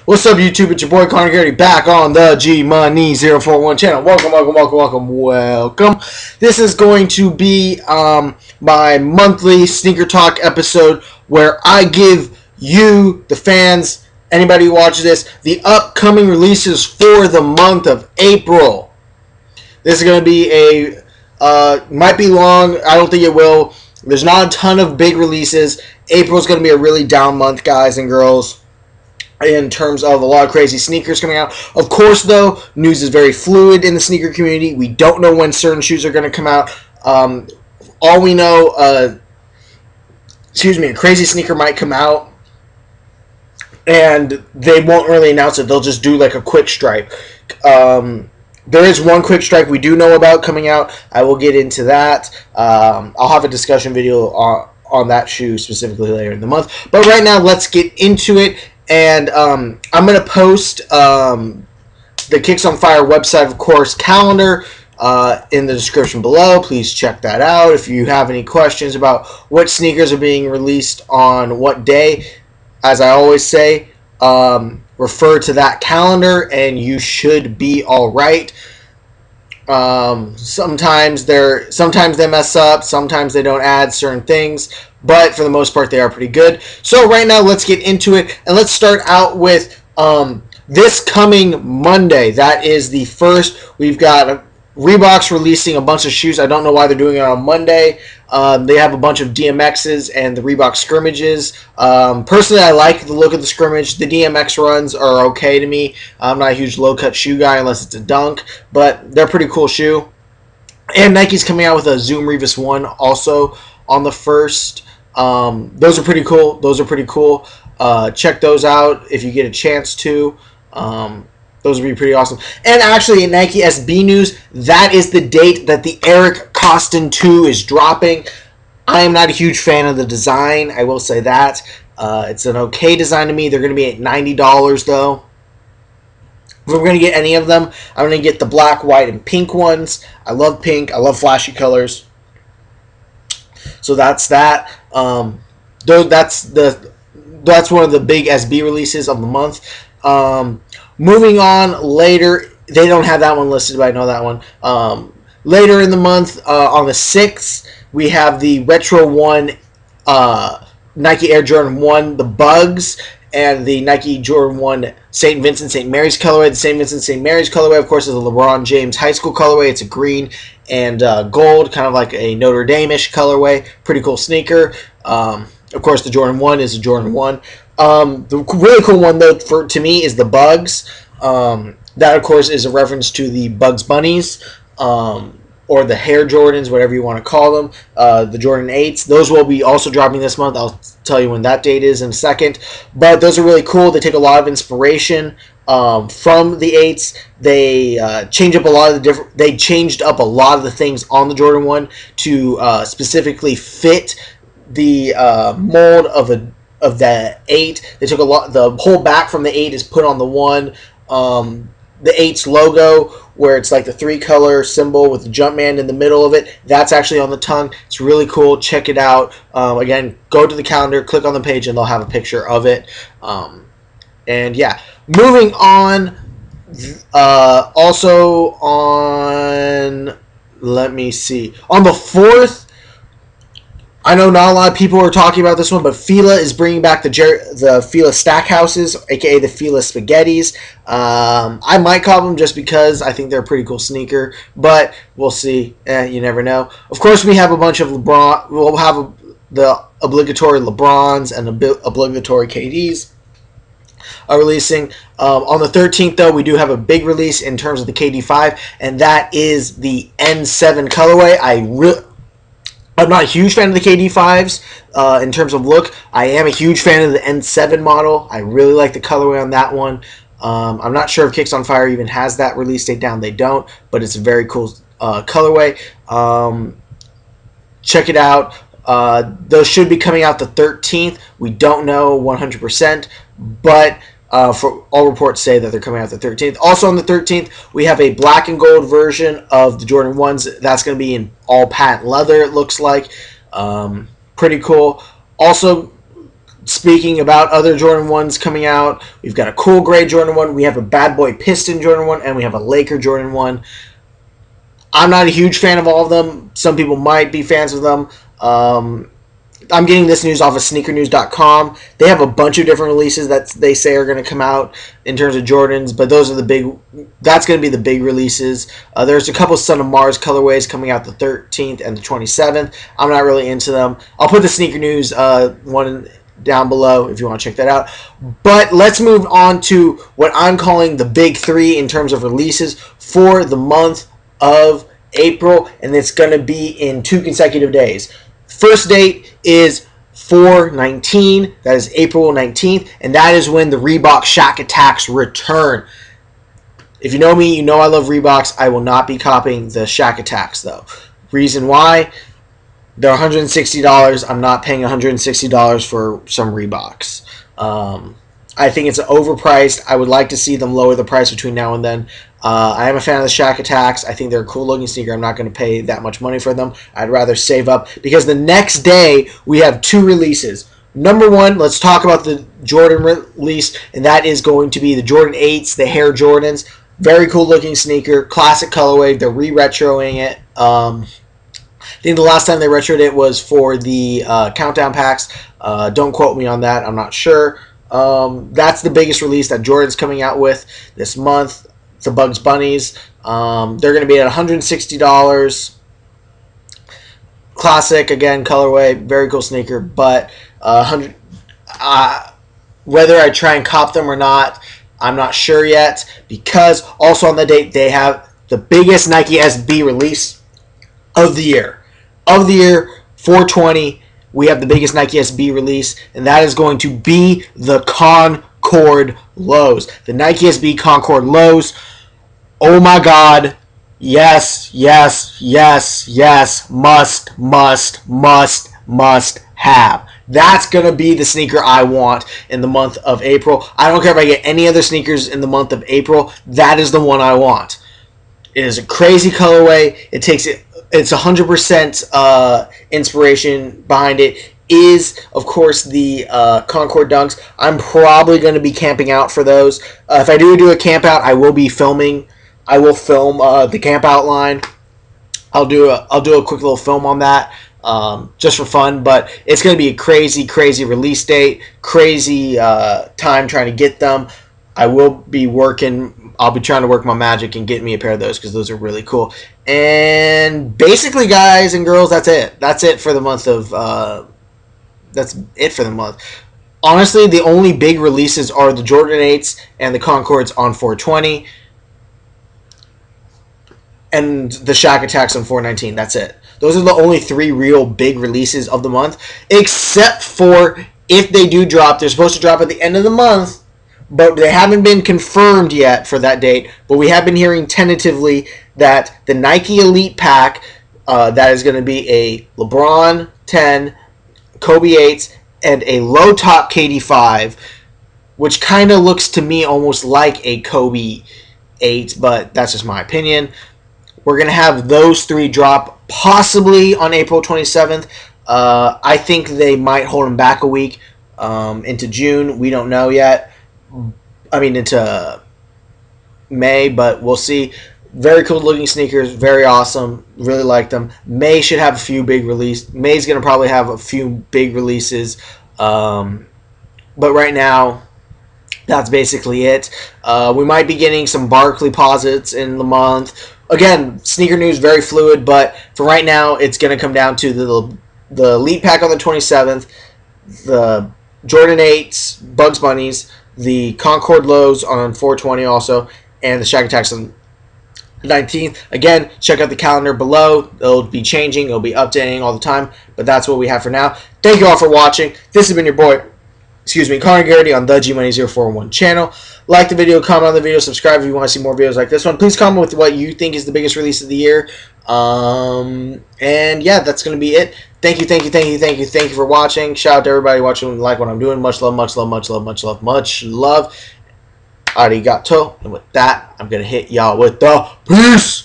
What's up, YouTube? It's your boy Connor Garrity back on the G Money 041 channel. Welcome. This is going to be my monthly sneaker talk episode where I give you, the fans, anybody who watches this, the upcoming releases for the month of April. This is going to be might be long. I don't think it will. There's not a ton of big releases. April's going to be a really down month, guys and girls, in terms of a lot of crazy sneakers coming out. Of course, though, news is very fluid in the sneaker community. We don't know when certain shoes are going to come out. All we know, a crazy sneaker might come out, and they won't really announce it. They'll just do like a quick stripe. There is one quick strike we do know about coming out. I will get into that. I'll have a discussion video on that shoe specifically later in the month. But right now, let's get into it. And I'm going to post the Kicks on Fire website, of course, calendar in the description below. Please check that out. If you have any questions about what sneakers are being released on what day, as I always say, refer to that calendar and you should be all right. Sometimes they mess up, sometimes they don't add certain things, but for the most part they are pretty good. So right now let's get into it, and let's start out with this coming Monday. That is the first. We've got Reebok's releasing a bunch of shoes. I don't know why they're doing it on Monday. They have a bunch of DMXs and the Reebok scrimmages. Personally, I like the look of the scrimmage. The DMX runs are okay to me. I'm not a huge low-cut shoe guy unless it's a dunk, but they're a pretty cool shoe. And Nike's coming out with a Zoom Revis 1 also on the 1st. Those are pretty cool. Check those out if you get a chance to. Those would be pretty awesome. And actually, in Nike SB news, that is the date that the Eric Costin 2 is dropping. I am not a huge fan of the design. I will say that. It's an okay design to me. They're going to be at $90, though. If we're going to get any of them, I'm going to get the black, white, and pink ones. I love pink. I love flashy colors. So that's that. That's one of the big SB releases of the month. Moving on later, they don't have that one listed, but I know that one. Later in the month, on the 6th, we have the Retro 1 Nike Air Jordan 1, the Bugs, and the Nike Jordan 1 St. Vincent St. Mary's colorway. The St. Vincent St. Mary's colorway, of course, is the LeBron James High School colorway. It's a green and gold, kind of like a Notre Dame-ish colorway. Pretty cool sneaker. Of course, the Jordan 1 is a Jordan 1. The really cool one, though, to me, is the Bugs. That, of course, is a reference to the Bugs Bunnies, or the Hair Jordans, whatever you want to call them. The Jordan 8s. Those will be also dropping this month. I'll tell you when that date is in a second. But those are really cool. They take a lot of inspiration from the 8s. They changed up a lot of the things on the Jordan 1 to specifically fit the mold of the 8. They took the whole back from the 8 is put on the 1. The 8's logo, where it's like the 3-color symbol with the Jumpman in the middle of it, that's actually on the tongue. It's really cool. Check it out. Again, go to the calendar, click on the page, and they'll have a picture of it. And yeah, moving on. Also on, let me see, on the 4th. I know not a lot of people are talking about this one, but Fila is bringing back the Fila Stackhouses, aka the Fila Spaghettis. I might call them just because I think they're a pretty cool sneaker, but we'll see. You never know. Of course, we have a bunch of LeBron. We'll have the obligatory LeBrons and obligatory KDs are releasing. On the 13th, though, we do have a big release in terms of the KD5, and that is the N7 colorway. I'm not a huge fan of the KD5s in terms of look. I am a huge fan of the N7 model. I really like the colorway on that one. I'm not sure if Kicks on Fire even has that release date down. They don't, but it's a very cool colorway. Check it out. Those should be coming out the 13th. We don't know 100%, but for all reports say that they're coming out the 13th. Also on the 13th, we have a black and gold version of the Jordan 1s. That's going to be in all patent leather, it looks like. Pretty cool. Also, Speaking about other Jordan 1s coming out, we've got a cool gray Jordan 1, we have a bad boy Piston Jordan 1, and we have a Laker Jordan 1. I'm not a huge fan of all of them. Some people might be fans of them. I'm getting this news off of sneakernews.com. They have a bunch of different releases that they say are going to come out in terms of Jordans, but those are the big. That's going to be the big releases. There's a couple Son of Mars colorways coming out the 13th and the 27th. I'm not really into them. I'll put the Sneaker News one down below if you want to check that out. But let's move on to what I'm calling the big three in terms of releases for the month of April, and it's going to be in 2 consecutive days. First date is 4/19. That is April 19th, and that is when the Reebok Shaq Attacks return. If you know me, you know I love Reeboks. I will not be copying the Shaq Attacks, though. Reason why? They're $160. I'm not paying $160 for some Reeboks. I think it's overpriced. I would like to see them lower the price between now and then. I am a fan of the Shaq Attacks. I think they're a cool looking sneaker. I'm not going to pay that much money for them. I'd rather save up because the next day we have 2 releases. Number 1, let's talk about the Jordan release, and that is going to be the Jordan 8s, the Hair Jordans. Very cool looking sneaker, classic colorway. They're re-retroing it. I think the last time they retroed it was for the countdown packs. Don't quote me on that. I'm not sure. That's the biggest release that Jordan's coming out with this month. The Bugs Bunnies. They're going to be at $160. Classic, again, colorway. Very cool sneaker. But whether I try and cop them or not, I'm not sure yet. Because also on the date, they have the biggest Nike SB release of the year. 4/20. We have the biggest Nike SB release, and that is going to be the Concord Lows. The Nike SB Concord Lows. Oh my God. Yes, yes, yes, yes. Must have. That's going to be the sneaker I want in the month of April. I don't care if I get any other sneakers in the month of April. That is the one I want. It is a crazy colorway. It takes it. It's 100% inspiration behind it. Is, of course, the Concord Dunks. I'm probably going to be camping out for those. If I do a camp out, I will be filming. I will film the camp out line. I'll do a quick little film on that just for fun. But it's going to be a crazy, crazy release date. Crazy time trying to get them. I will be working. I'll be trying to work my magic and get me a pair of those because those are really cool. And basically, guys and girls, that's it. That's it for the month of. That's it for the month. Honestly, the only big releases are the Jordan 8s and the Concords on 4/20, and the Shaq Attacks on 4/19. That's it. Those are the only 3 real big releases of the month, except for if they do drop. They're supposed to drop at the end of the month. But they haven't been confirmed yet for that date. But we have been hearing tentatively that the Nike Elite Pack, that is going to be a LeBron 10, Kobe 8, and a low-top KD 5, which kind of looks to me almost like a Kobe 8, but that's just my opinion. We're going to have those 3 drop possibly on April 27th. I think they might hold them back a week into June. We don't know yet. I mean, into May, but we'll see. Very cool looking sneakers, very awesome. Really like them. May should have a few big releases. May's going to probably have a few big releases. But right now, that's basically it. We might be getting some Barkley posits in the month. Again, sneaker news, very fluid, but for right now, it's going to come down to the Elite Pack on the 27th, the Jordan 8s, Bugs Bunnies, the Concord Lows on 4/20 also, and the Shaq Attacks on 19th. Again, check out the calendar below. It'll be changing. It'll be updating all the time, but that's what we have for now. Thank you all for watching. This has been your boy, Connor Garrity on the G-Money041 channel. Like the video, comment on the video, subscribe if you want to see more videos like this one. Please comment with what you think is the biggest release of the year. And yeah, that's going to be it. Thank you for watching. Shout out to everybody watching and like what I'm doing. Much love, much love, much love, much love, much love. Arigato. And with that, I'm going to hit y'all with the peace.